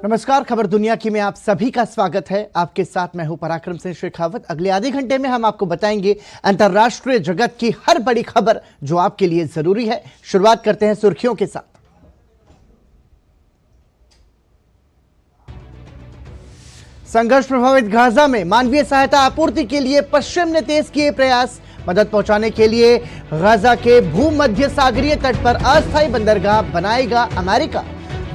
नमस्कार, खबर दुनिया की में आप सभी का स्वागत है। आपके साथ मैं हूं पराक्रम सिंह शेखावत। अगले आधे घंटे में हम आपको बताएंगे अंतर्राष्ट्रीय जगत की हर बड़ी खबर जो आपके लिए जरूरी है। शुरुआत करते हैं सुर्खियों के साथ। संघर्ष प्रभावित गाजा में मानवीय सहायता आपूर्ति के लिए पश्चिम ने तेज किए प्रयास। मदद पहुंचाने के लिए गाजा के भूमध्य सागरीय तट पर अस्थायी बंदरगाह बनाएगा अमेरिका।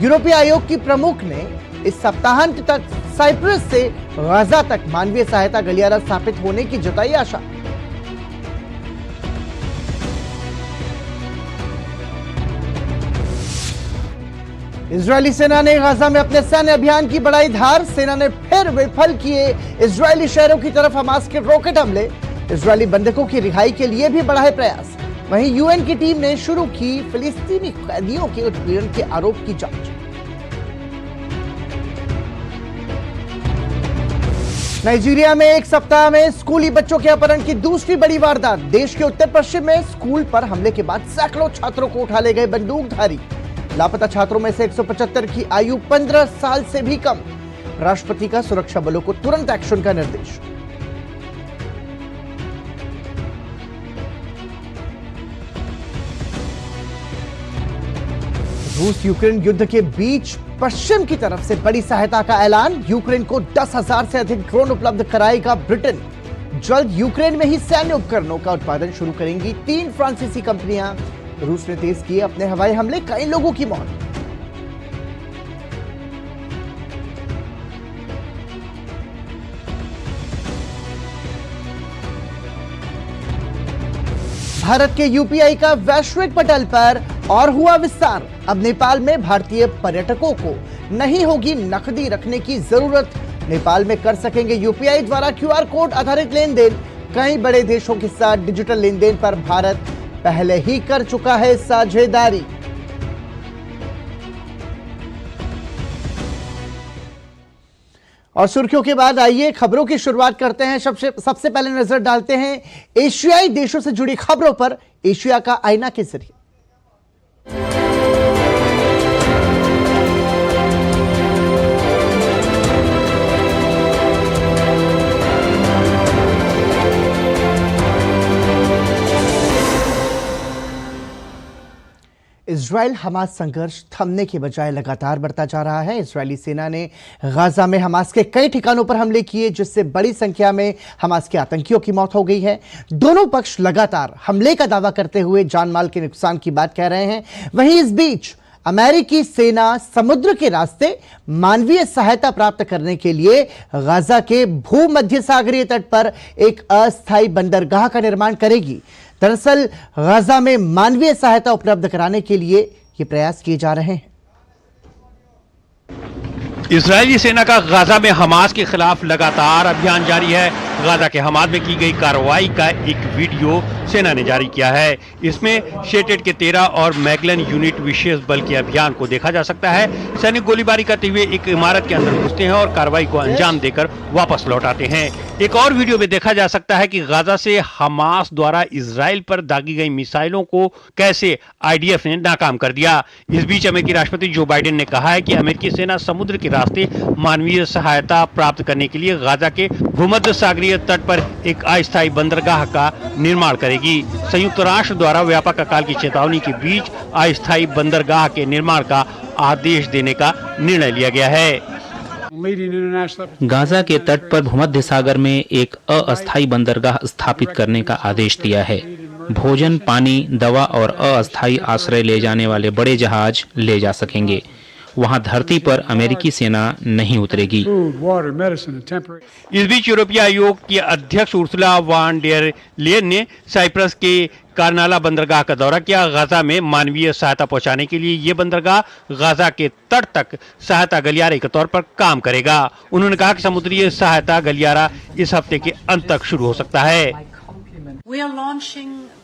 यूरोपीय आयोग की प्रमुख ने इस सप्ताहांत तक साइप्रस से गाजा तक मानवीय सहायता गलियारा स्थापित होने की जताई आशा। इजरायली सेना ने गाजा में अपने सैन्य अभियान की बढ़ाई धार। सेना ने फिर विफल किए इजरायली शहरों की तरफ हमास के रॉकेट हमले। इजरायली बंधकों की रिहाई के लिए भी बढ़ाए प्रयास। वहीं यूएन की टीम ने शुरू की फिलिस्तीनी कैदियों के उत्पीड़न के आरोप की जांच। नाइजीरिया में एक सप्ताह में स्कूली बच्चों के अपहरण की दूसरी बड़ी वारदात। देश के उत्तर पश्चिम में स्कूल पर हमले के बाद सैकड़ों छात्रों को उठा ले गए बंदूकधारी। लापता छात्रों में से 175 की आयु 15 साल से भी कम। राष्ट्रपति का सुरक्षा बलों को तुरंत एक्शन का निर्देश। रूस यूक्रेन युद्ध के बीच पश्चिम की तरफ से बड़ी सहायता का ऐलान। यूक्रेन को 10,000 से अधिक ड्रोन उपलब्ध कराएगा ब्रिटेन। जल्द यूक्रेन में ही सैन्य उपकरणों का उत्पादन शुरू करेंगी 3 फ्रांसीसी कंपनियां। रूस ने तेज किए अपने हवाई हमले, कई लोगों की मौत। भारत के यूपीआई का वैश्विक पटल पर और हुआ विस्तार। अब नेपाल में भारतीय पर्यटकों को नहीं होगी नकदी रखने की जरूरत। नेपाल में कर सकेंगे यूपीआई द्वारा क्यूआर कोड आधारित लेन देन। कई बड़े देशों के साथ डिजिटल लेन देन पर भारत पहले ही कर चुका है साझेदारी। और सुर्खियों के बाद आइए खबरों की शुरुआत करते हैं। सबसे पहले नजर डालते हैं एशियाई देशों से जुड़ी खबरों पर एशिया का आईना के जरिए। इजराइल हमास संघर्ष थमने के बजाय लगातार बढ़ता जा रहा है। इजरायली सेना ने गाजा में हमास के कई ठिकानों पर हमले किए, जिससे बड़ी संख्या में हमास के आतंकियों की मौत हो गई है। दोनों पक्ष लगातार हमले का दावा करते हुए जान माल के नुकसान की बात कह रहे हैं। वहीं इस बीच अमेरिकी सेना समुद्र के रास्ते मानवीय सहायता प्राप्त करने के लिए गाजा के भूमध्य सागरीय तट पर एक अस्थायी बंदरगाह का निर्माण करेगी। दरअसल गाजा में मानवीय सहायता उपलब्ध कराने के लिए ये प्रयास किए जा रहे हैं। इजरायली सेना का गाजा में हमास के खिलाफ लगातार अभियान जारी है। गाजा के हमास में की गई कार्रवाई का एक वीडियो सेना ने जारी किया है। इसमें शेटेड के 13 और मैगलन यूनिट विशेष बल के अभियान को देखा जा सकता है। सैनिक गोलीबारी करते हुए एक इमारत के अंदर घुसते हैं और कार्रवाई को अंजाम देकर वापस लौट आते हैं। एक और वीडियो में देखा जा सकता है कि गाजा से हमास द्वारा इजराइल पर दागी गई मिसाइलों को कैसे आईडीएफ ने नाकाम कर दिया। इस बीच अमेरिकी राष्ट्रपति जो बाइडेन ने कहा है कि अमेरिकी सेना समुद्र के रास्ते मानवीय सहायता प्राप्त करने के लिए गाजा के भूमध्य सागरीय तट पर एक अस्थायी बंदरगाह का निर्माण करेगी। संयुक्त राष्ट्र द्वारा व्यापक अकाल की चेतावनी के बीच अस्थायी बंदरगाह के निर्माण का आदेश देने का निर्णय लिया गया है। गाजा के तट पर भूमध्य सागर में एक अस्थायी बंदरगाह स्थापित करने का आदेश दिया है। भोजन, पानी, दवा और अस्थायी आश्रय ले जाने वाले बड़े जहाज ले जा सकेंगे। वहां धरती पर अमेरिकी सेना नहीं उतरेगी। इस बीच यूरोपीय आयोग की अध्यक्ष उर्सुला वॉन डेर लेयन ने साइप्रस के कारनाला बंदरगाह का दौरा किया। गाजा में मानवीय सहायता पहुंचाने के लिए ये बंदरगाह गाजा के तट तक सहायता गलियारे के तौर पर काम करेगा। उन्होंने कहा कि समुद्री सहायता गलियारा इस हफ्ते के अंत तक शुरू हो सकता है।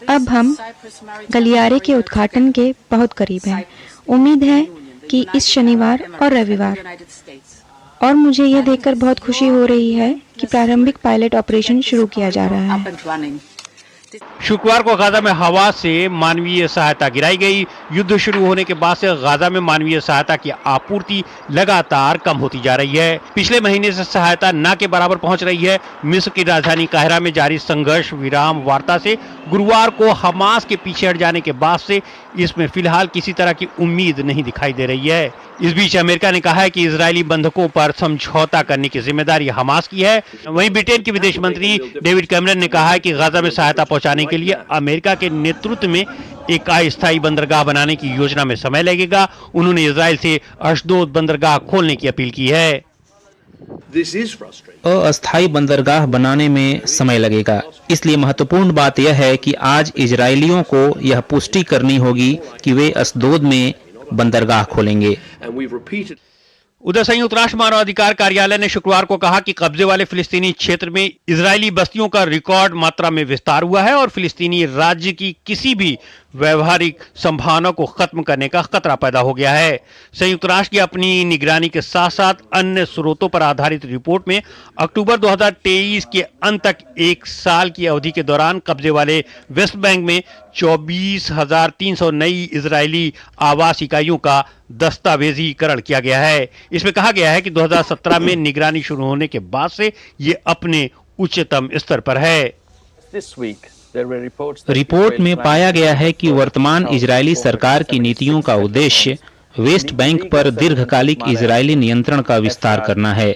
अब हम गलियारे के उद्घाटन के बहुत करीब हैं। उम्मीद है कि इस शनिवार और रविवार, और मुझे यह देखकर बहुत खुशी हो रही है कि प्रारंभिक पायलट ऑपरेशन शुरू किया जा रहा है। शुक्रवार को गाजा में हवा से मानवीय सहायता गिराई गई। युद्ध शुरू होने के बाद से गाजा में मानवीय सहायता की आपूर्ति लगातार कम होती जा रही है। पिछले महीने से सहायता न के बराबर पहुंच रही है। मिस्र की राजधानी काहिरा में जारी संघर्ष विराम वार्ता से गुरुवार को हमास के पीछे हट जाने के बाद से इसमें फिलहाल किसी तरह की उम्मीद नहीं दिखाई दे रही है। इस बीच अमेरिका ने कहा है कि इजरायली बंधकों पर समझौता करने की जिम्मेदारी हमास की है। वहीं ब्रिटेन के विदेश मंत्री डेविड कैमरन ने कहा है कि गाजा में सहायता पहुंचाने के लिए अमेरिका के नेतृत्व में एक अस्थायी बंदरगाह बनाने की योजना में समय लगेगा। उन्होंने इजरायल से अशदोद बंदरगाह खोलने की अपील की है। अस्थायी बंदरगाह बनाने में समय लगेगा, इसलिए महत्वपूर्ण बात यह है कि आज इजरायलियों को यह पुष्टि करनी होगी कि वे अशदोद में बंदरगाह खोलेंगे। उधर संयुक्त राष्ट्र मानवाधिकार कार्यालय ने शुक्रवार को कहा कि कब्जे वाले फिलिस्तीनी क्षेत्र में इजरायली बस्तियों का रिकॉर्ड मात्रा में विस्तार हुआ है और फिलिस्तीनी राज्य की किसी भी व्यवहारिक संभावना को खत्म करने का खतरा पैदा हो गया है। संयुक्त राष्ट्र की अपनी निगरानी के साथ साथ अन्य स्रोतों पर आधारित रिपोर्ट में अक्टूबर 2023 के अंत तक एक साल की अवधि के दौरान कब्जे वाले वेस्ट बैंक में 24,300 नई इजरायली आवास इकाइयों का दस्तावेजीकरण किया गया है। इसमें कहा गया है कि 2017 में निगरानी शुरू होने के बाद से ये अपने उच्चतम स्तर पर है। रिपोर्ट में पाया गया है कि वर्तमान इजरायली सरकार की नीतियों का उद्देश्य वेस्ट बैंक पर दीर्घकालिक इजरायली नियंत्रण का विस्तार करना है।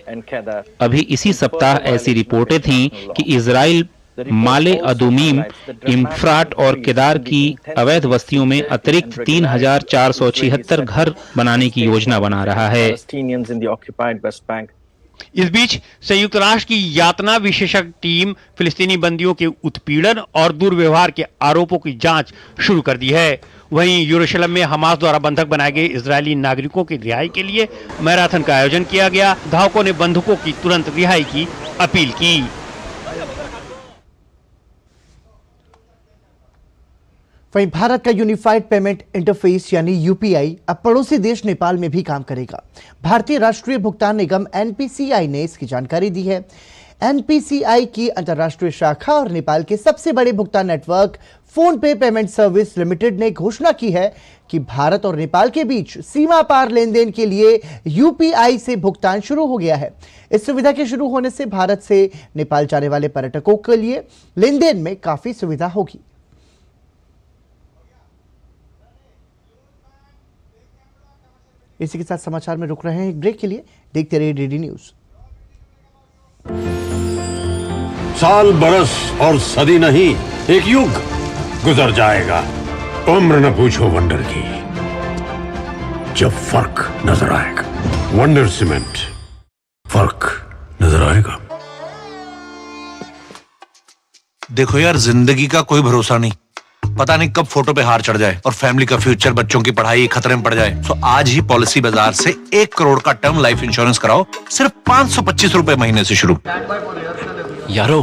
अभी इसी सप्ताह ऐसी रिपोर्टें थीं कि इजराइल माले अदुमीम, इम्फ्राट और केदार की अवैध बस्तियों में अतिरिक्त 3,476 घर बनाने की योजना बना रहा है। इस बीच संयुक्त राष्ट्र की यातना विशेषज्ञ टीम फिलिस्तीनी बंदियों के उत्पीड़न और दुर्व्यवहार के आरोपों की जांच शुरू कर दी है। वहीं यरूशलेम में हमास द्वारा बंधक बनाए गए इजरायली नागरिकों की रिहाई के लिए मैराथन का आयोजन किया गया। धावकों ने बंधकों की तुरंत रिहाई की अपील की। वहीं भारत का यूनिफाइड पेमेंट इंटरफेस यानी यूपीआई अब पड़ोसी देश नेपाल में भी काम करेगा। भारतीय राष्ट्रीय भुगतान निगम एनपीसीआई ने इसकी जानकारी दी है। एनपीसीआई की अंतर्राष्ट्रीय शाखा और नेपाल के सबसे बड़े भुगतान नेटवर्क फोन पे पेमेंट सर्विस लिमिटेड ने घोषणा की है कि भारत और नेपाल के बीच सीमा पार लेन देन के लिए यूपीआई से भुगतान शुरू हो गया है। इस सुविधा के शुरू होने से भारत से नेपाल जाने वाले पर्यटकों के लिए लेन देन में काफी सुविधा होगी। इसी के साथ समाचार में रुक रहे हैं एक ब्रेक के लिए। देखते रहिए डीडी न्यूज। साल बरस और सदी नहीं, एक युग गुजर जाएगा। उम्र न पूछो वंडर की, जब फर्क नजर आएगा। वंडर सीमेंट, फर्क नजर आएगा। देखो यार, जिंदगी का कोई भरोसा नहीं, पता नहीं कब फोटो पे हार चढ़ जाए और फैमिली का फ्यूचर, बच्चों की पढ़ाई खतरे में पड़ जाए। तो आज ही पॉलिसी बाजार से 1 करोड़ का टर्म लाइफ इंश्योरेंस कराओ, सिर्फ 525 रुपए महीने से शुरू। यारो,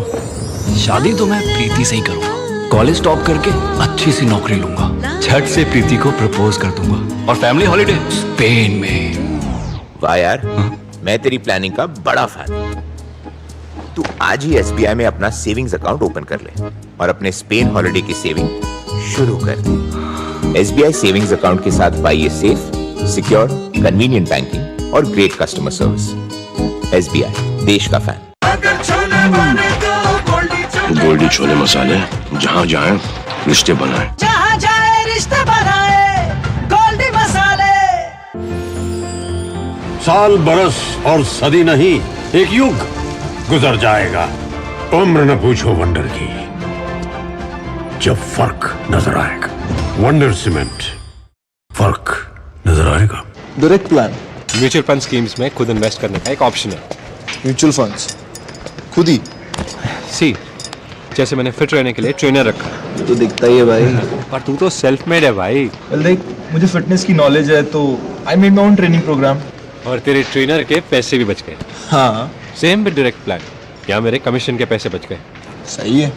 शादी तो मैं प्रीति से ही करूंगा। कॉलेज टॉप करके अच्छी सी नौकरी लूंगा, झट से प्रीति को प्रपोज कर दूंगा और फैमिली हॉलिडे स्पेन में। वाह यार, मैं तेरी प्लानिंग का बड़ा फैन। तू आज ही एसबीआई में अपना सेविंग्स अकाउंट ओपन कर ले और अपने स्पेन हॉलिडे की सेविंग शुरू कर दे। एसबीआई सेविंग्स अकाउंट के साथ पाइए सेफ, सिक्योर, कन्वीनियंट बैंकिंग और ग्रेट कस्टमर सर्विस। एसबीआई, देश का फैन। गोल्डी छोले मसाले, जहाँ जाए रिश्ते बनाए, जहाँ जाए रिश्ते बनाए, गोल्डी मसाले। साल बरस और सदी नहीं, एक युग गुजर जाएगा। उम्र न पूछो वंडर की, जब फर्क नजर आएगा। वंडर सीमेंट, फर्क नजर आएगा। Direct plan mutual fund schemes में खुद इन्वेस्ट करने का एक ऑप्शन है। म्यूचुअल फंड्स खुद ही सी, जैसे मैंने फिट रहने के लिए ट्रेनर रखा है। तो दिखता ही है भाई। पर तू तो सेल्फ मेड है भाई। देख, मुझे फिटनेस की नॉलेज है तो I made my own training program. और तेरे ट्रेनर के पैसे भी बच गए। हाँ, सेम विद डायरेक्ट प्लान, यहाँ मेरे कमीशन के पैसे बच गए। सही है।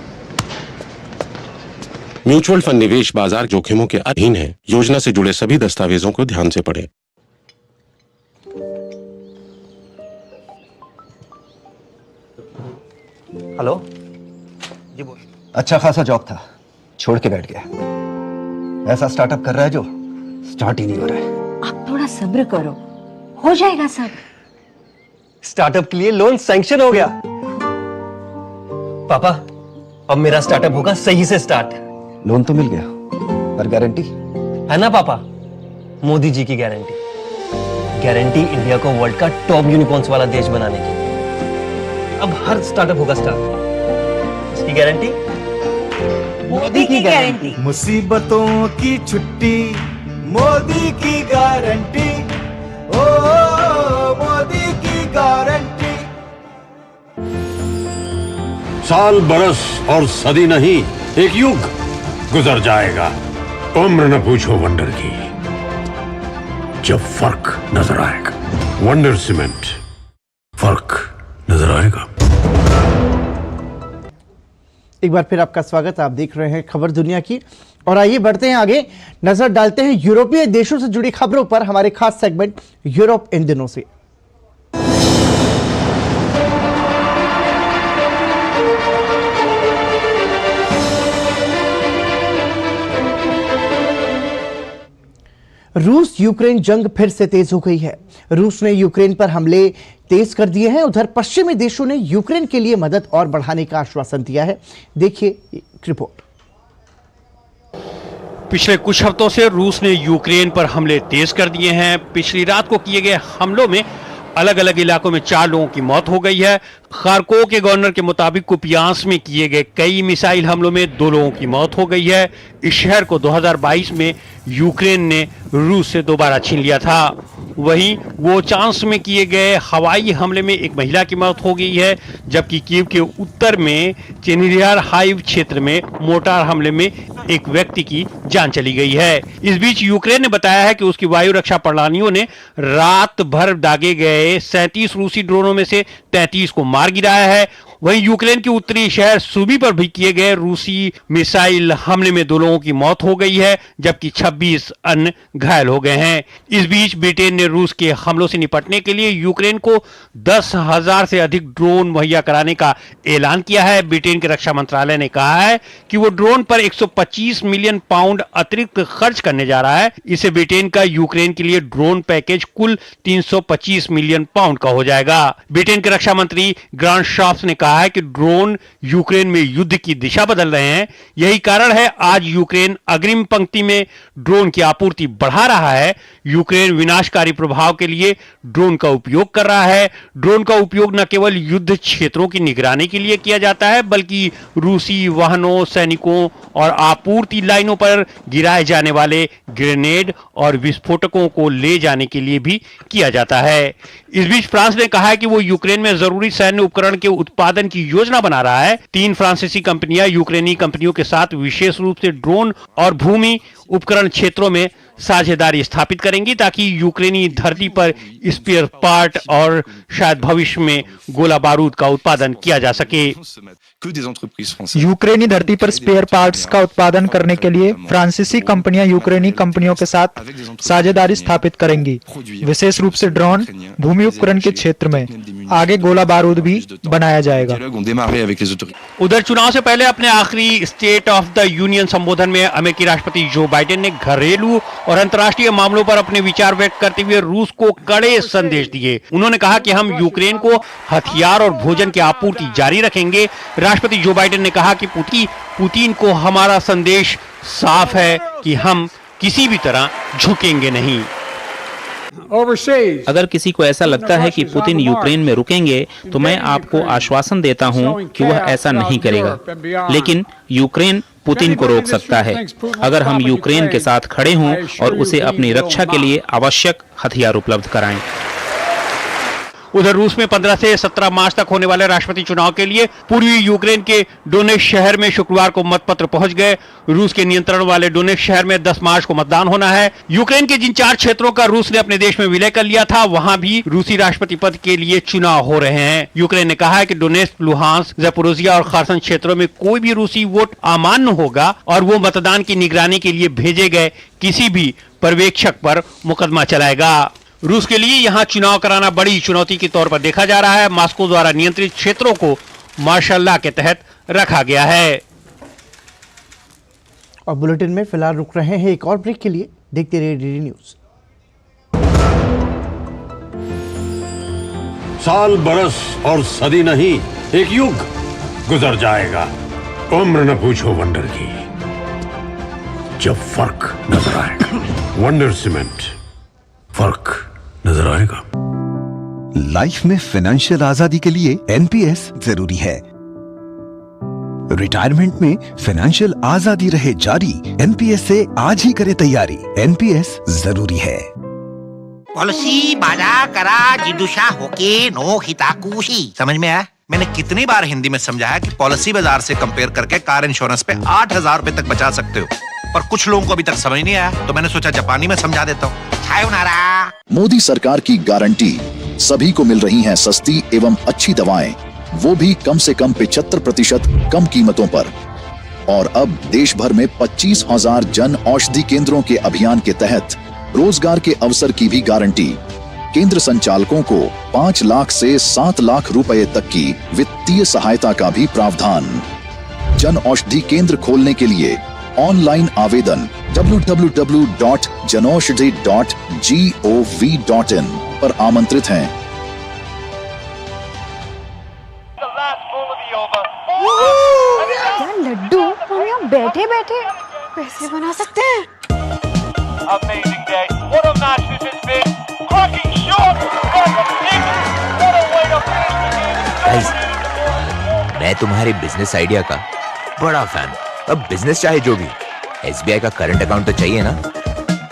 म्यूचुअल फंड निवेश बाजार जोखिमों के अधीन है। योजना से जुड़े सभी दस्तावेजों को ध्यान से पढ़ें। हेलो जी, बोल। अच्छा खासा जॉब था, छोड़ के बैठ गया। ऐसा स्टार्टअप कर रहा है जो स्टार्ट ही नहीं हो रहा है। आप थोड़ा सब्र करो, हो जाएगा सब। स्टार्टअप के लिए लोन सैंक्शन हो गया। पापा, अब मेरा स्टार्टअप होगा सही से स्टार्ट। लोन तो मिल गया, पर गारंटी है ना पापा? मोदी जी की गारंटी। गारंटी इंडिया को वर्ल्ड का टॉप यूनिकॉर्न्स वाला देश बनाने की। अब हर स्टार्टअप होगा स्टार्ट। इसकी गारंटी मोदी की गारंटी। मुसीबतों की छुट्टी, मोदी की गारंटी। ओ मोदी की गारंटी। साल बरस और सदी नहीं, एक युग गुजर जाएगा। उम्र न पूछो वंडर की, जब फर्क नजर आएगा। वंडर सीमेंट, फर्क नजर आएगा। एक बार फिर आपका स्वागत। आप देख रहे हैं खबर दुनिया की और आइए बढ़ते हैं आगे, नजर डालते हैं यूरोपीय देशों से जुड़ी खबरों पर। हमारे खास सेगमेंट यूरोप इन दिनों से। रूस यूक्रेन जंग फिर से तेज हो गई है। रूस ने यूक्रेन पर हमले तेज कर दिए हैं। उधर पश्चिमी देशों ने यूक्रेन के लिए मदद और बढ़ाने का आश्वासन दिया है। देखिए रिपोर्ट। पिछले कुछ हफ्तों से रूस ने यूक्रेन पर हमले तेज कर दिए हैं। पिछली रात को किए गए हमलों में अलग अलग इलाकों में 4 लोगों की मौत हो गई है। खार्कोव के गवर्नर के मुताबिक कुपियांस में किए गए कई मिसाइल हमलों में 2 लोगों की मौत हो गई है। इस शहर को 2022 में यूक्रेन ने रूस से दोबारा छीन लिया था। वहीं वोचांस में किए गए हवाई हमले में एक महिला की मौत हो गई है, जबकि कीव के उत्तर में चेनिरियार हाइव क्षेत्र में मोटार हमले में एक व्यक्ति की जान चली गई है। इस बीच यूक्रेन ने बताया है कि उसकी वायु रक्षा प्रणालियों ने रात भर दागे गए 37 रूसी ड्रोनों में से 33 को मार गिराया है। वहीं यूक्रेन के उत्तरी शहर सुबी पर भी किए गए रूसी मिसाइल हमले में 2 लोगों की मौत हो गई है, जबकि 26 अन्य घायल हो गए हैं। इस बीच ब्रिटेन ने रूस के हमलों से निपटने के लिए यूक्रेन को 10,000 से अधिक ड्रोन मुहैया कराने का ऐलान किया है। ब्रिटेन के रक्षा मंत्रालय ने कहा है कि वो ड्रोन पर 125 मिलियन पाउंड अतिरिक्त खर्च करने जा रहा है। इससे ब्रिटेन का यूक्रेन के लिए ड्रोन पैकेज कुल 325 मिलियन पाउंड का हो जाएगा। ब्रिटेन के रक्षा मंत्री ग्रांट शॉप्स ने कहा है कि ड्रोन यूक्रेन में युद्ध की दिशा बदल रहे हैं। यही कारण है आज यूक्रेन अग्रिम पंक्ति में ड्रोन की आपूर्ति बढ़ा रहा है। यूक्रेन विनाशकारी प्रभाव के लिए ड्रोन का उपयोग कर रहा है। ड्रोन का उपयोग न केवल युद्ध क्षेत्रों की निगरानी के लिए किया जाता है, बल्कि रूसी वाहनों, सैनिकों और आपूर्ति लाइनों पर गिराए जाने वाले ग्रेनेड और विस्फोटकों को ले जाने के लिए भी किया जाता है। इस बीच फ्रांस ने कहा है कि वो यूक्रेन में जरूरी सैन्य उपकरण के उत्पादन की योजना बना रहा है। 3 फ्रांसीसी कंपनियां यूक्रेनी कंपनियों के साथ विशेष रूप से ड्रोन और भूमि उपकरण क्षेत्रों में साझेदारी स्थापित करेंगी, ताकि यूक्रेनी धरती पर स्पेयर पार्ट और शायद भविष्य में गोला बारूद का उत्पादन किया जा सके। यूक्रेनी धरती पर स्पेयर पार्ट्स का उत्पादन करने के लिए फ्रांसीसी कंपनियां यूक्रेनी कंपनियों के साथ साझेदारी स्थापित करेंगी, विशेष रूप से ड्रोन भूमि उपकरण के क्षेत्र में। आगे गोला बारूद भी बनाया जाएगा। उधर चुनाव से पहले अपने आखिरी स्टेट ऑफ द यूनियन संबोधन में अमेरिकी राष्ट्रपति जो बाइडेन ने घरेलू और अंतर्राष्ट्रीय मामलों पर अपने विचार व्यक्त करते हुए रूस को कड़े संदेश दिए। उन्होंने कहा कि हम यूक्रेन को हथियार और भोजन की आपूर्ति जारी रखेंगे। राष्ट्रपति जो बाइडेन ने कहा कि पुतिन को हमारा संदेश साफ है कि हम किसी भी तरह झुकेंगे नहीं। अगर किसी को ऐसा लगता है कि पुतिन यूक्रेन में रुकेंगे, तो मैं आपको आश्वासन देता हूं कि वह ऐसा नहीं करेगा। लेकिन यूक्रेन पुतिन को रोक सकता है अगर हम यूक्रेन के साथ खड़े हों और उसे अपनी रक्षा के लिए आवश्यक हथियार उपलब्ध कराएं। उधर रूस में 15 से 17 मार्च तक होने वाले राष्ट्रपति चुनाव के लिए पूर्वी यूक्रेन के डोनेट्स्क शहर में शुक्रवार को मतपत्र पहुंच गए। रूस के नियंत्रण वाले डोनेट्स्क शहर में 10 मार्च को मतदान होना है। यूक्रेन के जिन 4 क्षेत्रों का रूस ने अपने देश में विलय कर लिया था, वहां भी रूसी राष्ट्रपति पद के लिए चुनाव हो रहे हैं। यूक्रेन ने कहा है कि डोनेट्स्क, लुहांस्क, ज़पोरिज़िया और खार्सन क्षेत्रों में कोई भी रूसी वोट अमान्य होगा और वो मतदान की निगरानी के लिए भेजे गए किसी भी पर्यवेक्षक पर मुकदमा चलाएगा। रूस के लिए यहां चुनाव कराना बड़ी चुनौती के तौर पर देखा जा रहा है। मॉस्को द्वारा नियंत्रित क्षेत्रों को मार्शल लॉ के तहत रखा गया है। और बुलेटिन में फिलहाल रुक रहे हैं एक और ब्रेक के लिए। देखते रहिए डीडी न्यूज। साल बरस और सदी नहीं, एक युग गुजर जाएगा। उम्र न पूछो वंडर की, जब फर्क नजर आएगा। वंडर सीमेंट, फर्क नजर आएगा। लाइफ में फाइनेंशियल आजादी के लिए एनपीएस जरूरी है। रिटायरमेंट में फाइनेंशियल आजादी रहे जारी, एनपीएस से आज ही करें तैयारी। एनपीएस जरूरी है। पॉलिसी बाजा करा जिदुशा होके नो हिताकुशी। समझ में आया? मैंने कितनी बार हिंदी में समझाया कि पॉलिसी बाजार से कंपेयर करके कार इंश्योरेंस पे 8,000 रुपए तक बचा सकते हो, पर कुछ लोगों को अभी तक समझ नहीं आया, तो मैंने सोचा जापानी में समझा देता हूँ। मोदी सरकार की गारंटी, सभी को मिल रही हैं सस्ती एवं अच्छी दवाएं, वो भी कम से कम 75% कम कीमतों पर। और अब देश भर में 25,000 जन औषधि केंद्रों के अभियान के तहत रोजगार के अवसर की भी गारंटी। केंद्र संचालकों को 5 लाख से 7 लाख रुपए तक की वित्तीय सहायता का भी प्रावधान। जन औषधि केंद्र खोलने के लिए ऑनलाइन आवेदन www.janaushadhi.gov.in पर आमंत्रित हैं। क्या लड्डू हम यहाँ बैठे बैठे पैसे बना सकते हैं। मैं तुम्हारे बिजनेस आइडिया का बड़ा फैन। अब बिजनेस चाहे जो भी, एसबीआई का करंट अकाउंट तो चाहिए ना।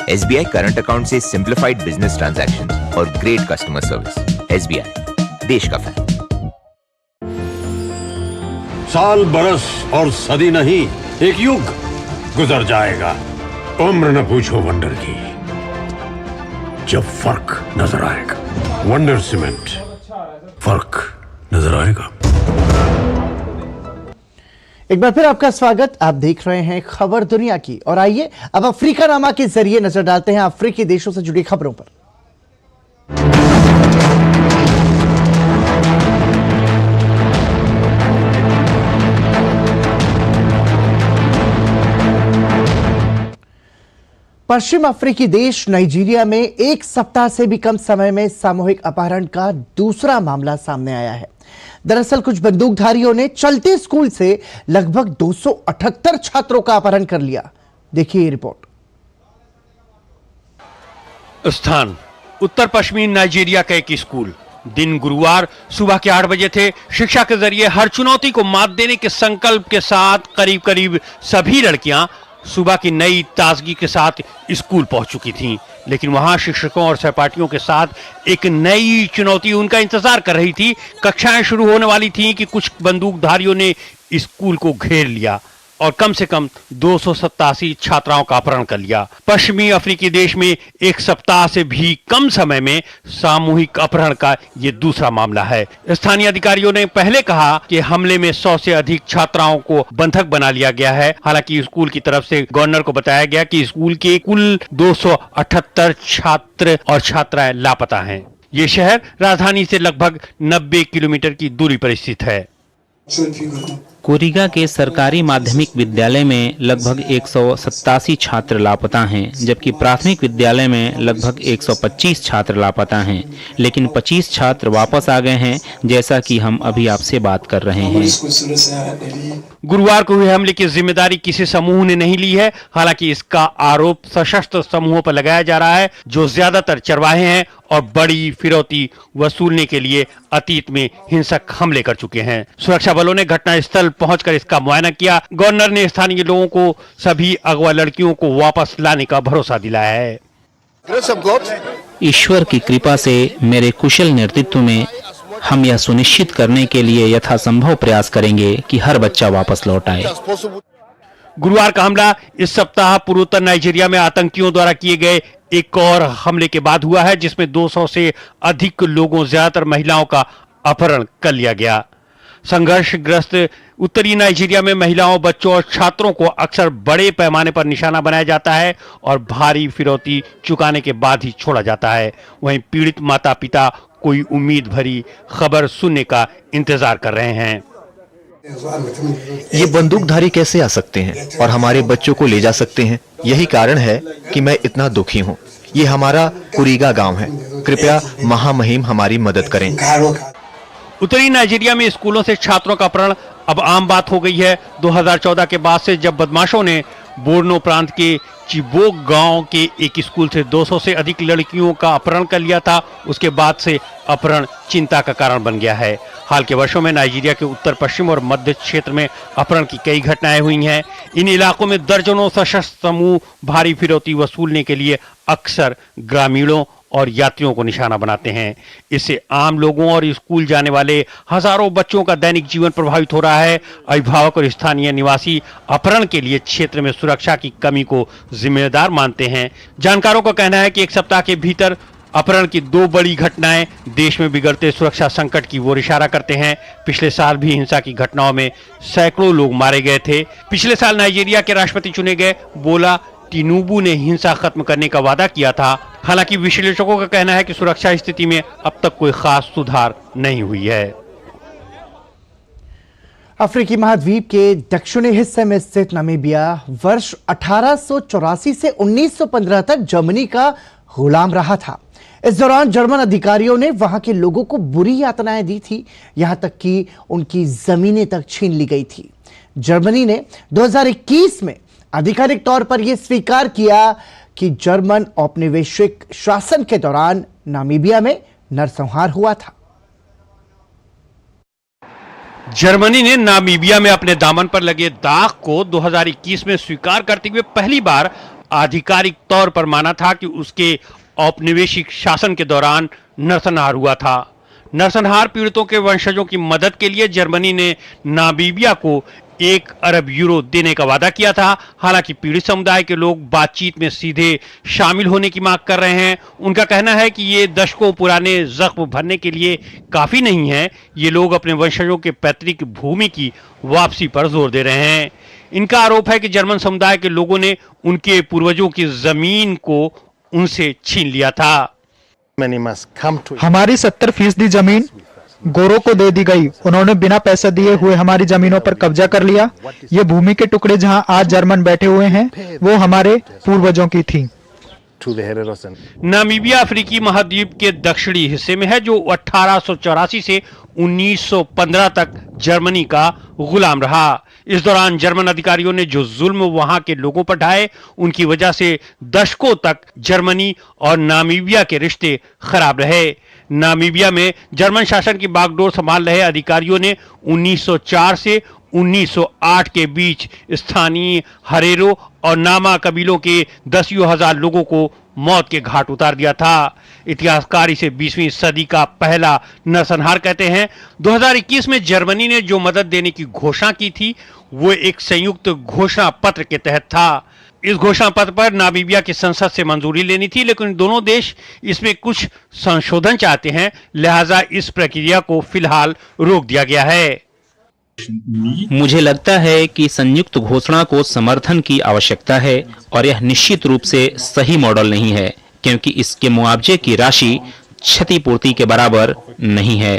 एसबीआई करंट अकाउंट से सिंप्लीफाइड बिजनेस ट्रांजैक्शंस और ग्रेट कस्टमर सर्विस। एसबीआई, देश का फैन। साल बरस और सदी नहीं, एक युग गुजर जाएगा। उम्र न पूछो वंडर की, जब फर्क नजर आएगा। वंडर सीमेंट, फर्क नजर आएगा। एक बार फिर आपका स्वागत। आप देख रहे हैं खबर दुनिया की, और आइए अब अफ्रीका नामा के जरिए नजर डालते हैं अफ्रीकी देशों से जुड़ी खबरों पर। पश्चिम अफ्रीकी देश नाइजीरिया में एक सप्ताह से भी कम समय में सामूहिक अपहरण का दूसरा मामला सामने आया है। दरअसल कुछ बंदूकधारियों ने चलते स्कूल से लगभग 278 छात्रों का अपहरण कर लिया। देखिए ये रिपोर्ट। स्थान उत्तर पश्चिमी नाइजीरिया का एक स्कूल। दिन गुरुवार सुबह के 8 बजे थे। शिक्षा के जरिए हर चुनौती को मात देने के संकल्प के साथ करीब करीब सभी लड़कियां सुबह की नई ताजगी के साथ स्कूल पहुंच चुकी थीं, लेकिन वहां शिक्षकों और सहपाठियों के साथ एक नई चुनौती उनका इंतजार कर रही थी। कक्षाएं शुरू होने वाली थीं कि कुछ बंदूकधारियों ने स्कूल को घेर लिया और कम से कम 287 छात्राओं का अपहरण कर लिया। पश्चिमी अफ्रीकी देश में एक सप्ताह से भी कम समय में सामूहिक अपहरण का ये दूसरा मामला है। स्थानीय अधिकारियों ने पहले कहा कि हमले में 100 से अधिक छात्राओं को बंधक बना लिया गया है। हालांकि स्कूल की तरफ से गवर्नर को बताया गया कि स्कूल के कुल 278 छात्र और छात्राएं लापता हैं। ये शहर राजधानी से लगभग 90 किलोमीटर की दूरी पर स्थित है। कोरिगा के सरकारी माध्यमिक विद्यालय में लगभग 187 छात्र लापता हैं, जबकि प्राथमिक विद्यालय में लगभग 125 छात्र लापता हैं, लेकिन 25 छात्र वापस आ गए हैं, जैसा कि हम अभी आपसे बात कर रहे हैं। गुरुवार को हुए हमले की जिम्मेदारी किसी समूह ने नहीं ली है। हालांकि इसका आरोप सशस्त्र समूहों पर लगाया जा रहा है, जो ज्यादातर चरवाहे हैं और बड़ी फिरौती वसूलने के लिए अतीत में हिंसक हमले कर चुके हैं। सुरक्षा बलों ने घटनास्थल पहुंचकर इसका मुआयना किया। गवर्नर ने स्थानीय लोगों को सभी अगवा लड़कियों को वापस लाने का भरोसा दिलाया है। ईश्वर की कृपा से मेरे कुशल नेतृत्व में हम यह सुनिश्चित करने के लिए यथासंभव प्रयास करेंगे कि हर बच्चा वापस लौट आए। गुरुवार का हमला इस सप्ताह पूर्वोत्तर नाइजीरिया में आतंकियों द्वारा किए गए एक और हमले के बाद हुआ है, जिसमें 200 से अधिक लोगों, ज्यादातर महिलाओं का अपहरण कर लिया गया। संघर्षग्रस्त उत्तरी नाइजीरिया में महिलाओं, बच्चों और छात्रों को अक्सर बड़े पैमाने पर निशाना बनाया जाता है और भारी फिरौती चुकाने के बाद ही छोड़ा जाता है। वहीं पीड़ित माता पिता कोई उम्मीद भरी खबर सुनने का इंतजार कर रहे हैं। ये बंदूकधारी कैसे आ सकते हैं और हमारे बच्चों को ले जा सकते हैं? यही कारण है कि मैं इतना दुखी हूँ। ये हमारा कुरीगा गांव है। कृपया महामहिम हमारी मदद करें। उत्तरी नाइजीरिया में स्कूलों से छात्रों का अपहरण अब आम बात हो गई है। 2014 के बाद से जब बदमाशों ने बोर्नो प्रांत के चिबोक गांव के एक स्कूल से 200 से अधिक लड़कियों का अपहरण कर लिया था, उसके बाद से अपहरण चिंता का कारण बन गया है। हाल के वर्षों में नाइजीरिया के उत्तर पश्चिम और मध्य क्षेत्र में अपहरण की कई घटनाएं हुई हैं। इन इलाकों में दर्जनों सशस्त्र समूह भारी फिरौती वसूलने के लिए अक्सर ग्रामीणों और यात्रियों को निशाना बनाते हैं। इससे आम लोगों और स्कूल जाने वाले हजारों बच्चों का दैनिक जीवन प्रभावित हो रहा है। अभिभावक और स्थानीय निवासी अपहरण के लिए क्षेत्र में सुरक्षा की कमी को जिम्मेदार मानते हैं। जानकारों का कहना है कि एक सप्ताह के भीतर अपहरण की 2 बड़ी घटनाएं देश में बिगड़ते सुरक्षा संकट की ओर इशारा करते हैं। पिछले साल भी हिंसा की घटनाओं में सैकड़ों लोग मारे गए थे। पिछले साल नाइजीरिया के राष्ट्रपति चुने गए बोला टिनुबू ने हिंसा खत्म करने का वादा किया था। हालांकि विश्लेषकों का कहना है कि सुरक्षा स्थिति में अब तक कोई खास सुधार नहीं हुई है। अफ्रीकी महाद्वीप के दक्षिणी हिस्से में स्थित नामीबिया वर्ष 1884 से 1915 तक जर्मनी का गुलाम रहा था। इस दौरान जर्मन अधिकारियों ने वहां के लोगों को बुरी यातनाएं दी थी, यहां तक कि उनकी जमीनें तक छीन ली गई थी। जर्मनी ने 2021 में आधिकारिक तौर पर यह स्वीकार किया कि जर्मन औपनिवेशिक शासन के दौरान नामीबिया में नरसंहार हुआ था। जर्मनी ने नामीबिया में अपने दामन पर लगे दाग को 2021 में स्वीकार करते हुए पहली बार आधिकारिक तौर पर माना था कि उसके औपनिवेशिक शासन के दौरान नरसंहार हुआ था। नरसंहार पीड़ितों के वंशजों की मदद के लिए जर्मनी ने नामीबिया को 1 अरब यूरो देने का वादा किया था। हालांकि पीड़ित समुदाय के लोग बातचीत में सीधे शामिल होने की मांग कर रहे हैं। उनका कहना है कि ये दशकों पुराने जख्म भरने के लिए काफी नहीं है। ये लोग अपने वंशजों के पैतृक भूमि की वापसी पर जोर दे रहे हैं। इनका आरोप है कि जर्मन समुदाय के लोगों ने उनके पूर्वजों की जमीन को उनसे छीन लिया था। हमारी 70% जमीन गोरों को दे दी गई। उन्होंने बिना पैसा दिए हुए हमारी जमीनों पर कब्जा कर लिया। ये भूमि के टुकड़े जहां आज जर्मन बैठे हुए हैं, वो हमारे पूर्वजों की थी। नामीबिया अफ्रीकी महाद्वीप के दक्षिणी हिस्से में है, जो 1884 से 1915 तक जर्मनी का गुलाम रहा। इस दौरान जर्मन अधिकारियों ने जो जुल्म वहां के लोगों पर ढाए, उनकी वजह से दशकों तक जर्मनी और नामीबिया के रिश्ते खराब रहे। नामीबिया में जर्मन शासन की बागडोर संभाल रहे अधिकारियों ने 1904 से 1908 के बीच स्थानीय हरेरो और नामा कबीलों के 10,000 लोगों को मौत के घाट उतार दिया था। इतिहासकार इसे 20वीं सदी का पहला नरसंहार कहते हैं। 2021 में जर्मनी ने जो मदद देने की घोषणा की थी, वो एक संयुक्त घोषणा पत्र के तहत था। इस घोषणा पत्र पर नामीबिया की संसद से मंजूरी लेनी थी, लेकिन दोनों देश इसमें कुछ संशोधन चाहते हैं, लिहाजा इस प्रक्रिया को फिलहाल रोक दिया गया है। मुझे लगता है कि संयुक्त घोषणा को समर्थन की आवश्यकता है और यह निश्चित रूप से सही मॉडल नहीं है, क्योंकि इसके मुआवजे की राशि क्षतिपूर्ति के बराबर नहीं है।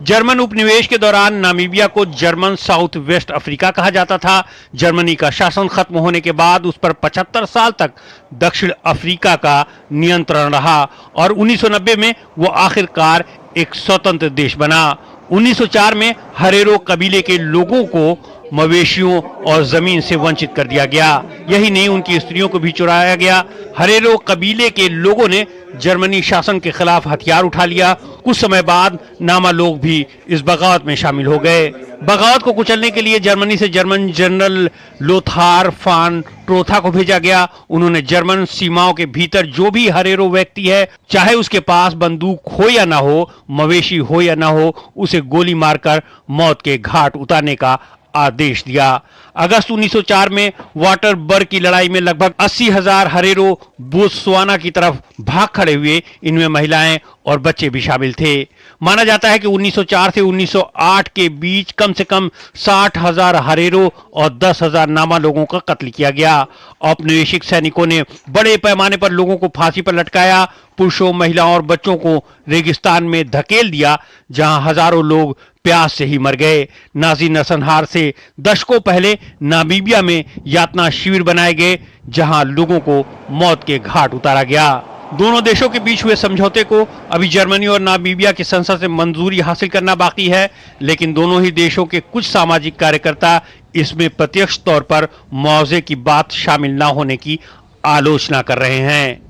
जर्मन उपनिवेश के दौरान नामीबिया को जर्मन साउथ वेस्ट अफ्रीका कहा जाता था। जर्मनी का शासन खत्म होने के बाद उस पर 75 साल तक दक्षिण अफ्रीका का नियंत्रण रहा और 1990 में वो आखिरकार एक स्वतंत्र देश बना। 1904 में हरेरो कबीले के लोगों को मवेशियों और जमीन से वंचित कर दिया गया। यही नहीं, उनकी स्त्रियों को भी चुराया गया। हरेरो कबीले के लोगों ने जर्मनी शासन के खिलाफ हथियार उठा लिया। कुछ समय बाद नामा लोग भी इस बगावत में शामिल हो गए। बगावत को कुचलने के लिए जर्मनी से जर्मन जनरल लोथार फान ट्रोथा को भेजा गया। उन्होंने जर्मन सीमाओं के भीतर जो भी हरेरो व्यक्ति है, चाहे उसके पास बंदूक हो या ना हो, मवेशी हो या ना हो, उसे गोली मारकर मौत के घाट उतारने का आदेश दिया। अगस्त 1904 में वाटरबर्ग की लड़ाई में लगभग 80,000 हरेरो बोत्सवाना की तरफ भाग खड़े हुए। इनमें महिलाएं और बच्चे भी शामिल थे। माना जाता है कि 1904 से 1908 के बीच कम से कम 60,000 हरेरो और 10,000 नामा लोगों का कत्ल किया गया। औपनिवेशिक सैनिकों ने बड़े पैमाने पर लोगों को फांसी पर लटकाया। पुरुषों, महिलाओं और बच्चों को रेगिस्तान में धकेल दिया, जहां हजारों लोग प्यास से ही मर गए। नाजी नरसंहार से दशकों पहले नामीबिया में यातना शिविर बनाए गए, जहां लोगों को मौत के घाट उतारा गया। दोनों देशों के बीच हुए समझौते को अभी जर्मनी और नामीबिया की संसद से मंजूरी हासिल करना बाकी है, लेकिन दोनों ही देशों के कुछ सामाजिक कार्यकर्ता इसमें प्रत्यक्ष तौर पर मुआवजे की बात शामिल न होने की आलोचना कर रहे हैं।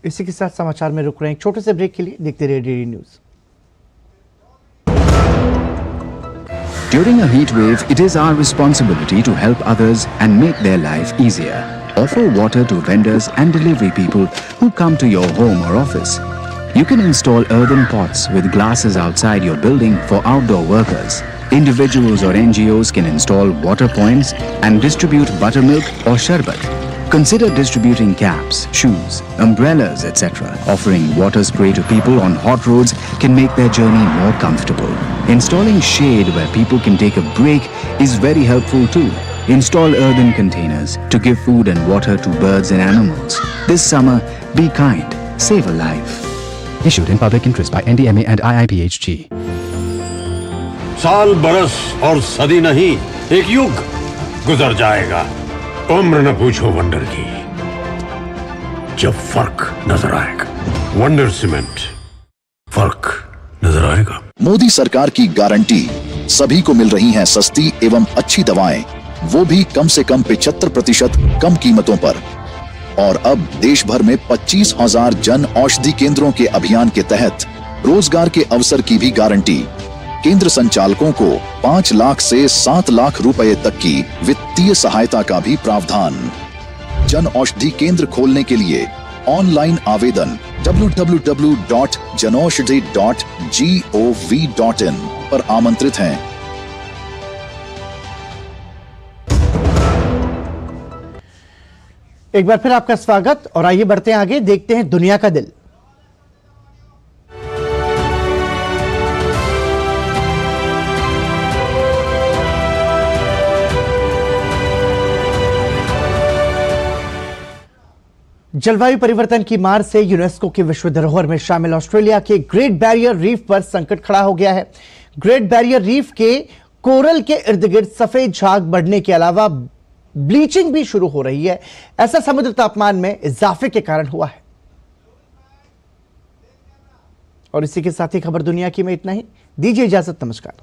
इसी के साथ समाचार में रुक रहे हैं एक छोटे से ब्रेक के लिए। देखते रहिए DD news. During a heat wave, it is our responsibility to help others and make their life easier. Offer water to vendors and delivery people who come to your home or office. You can install earthen pots with glasses outside your building for outdoor workers. Individuals or NGOs can install water points and distribute buttermilk or sharbat. Consider distributing caps, shoes, umbrellas, etc. Offering water spray to people on hot roads can make their journey more comfortable. Installing shade where people can take a break is very helpful too. Install earthen containers to give food and water to birds and animals. This summer, be kind, save a life. Issued in public interest by NDMA and IIPHG. साल बरस और सदी नहीं, एक युग गुजर जाएगा। उम्र न पूछो वंडर की, जब फर्क नजर आएगा। वंडर सीमेंट, फर्क नजर आएगा। मोदी सरकार की गारंटी, सभी को मिल रही हैं सस्ती एवं अच्छी दवाएं, वो भी कम से कम 75% कम कीमतों पर। और अब देश भर में 25,000 जन औषधि केंद्रों के अभियान के तहत रोजगार के अवसर की भी गारंटी। केंद्र संचालकों को 5 लाख से 7 लाख रुपए तक की वित्तीय सहायता का भी प्रावधान। जन औषधि केंद्र खोलने के लिए ऑनलाइन आवेदन www.janaushadhi.gov.in पर आमंत्रित हैं। एक बार फिर आपका स्वागत और आइए बढ़ते हैं आगे, देखते हैं दुनिया का दिल। जलवायु परिवर्तन की मार से यूनेस्को की विश्व धरोहर में शामिल ऑस्ट्रेलिया के ग्रेट बैरियर रीफ पर संकट खड़ा हो गया है। ग्रेट बैरियर रीफ के कोरल के इर्द गिर्द सफेद झाग बढ़ने के अलावा ब्लीचिंग भी शुरू हो रही है। ऐसा समुद्र तापमान में इजाफे के कारण हुआ है। और इसी के साथ ही खबर दुनिया की में इतना ही। दीजिए इजाजत, नमस्कार।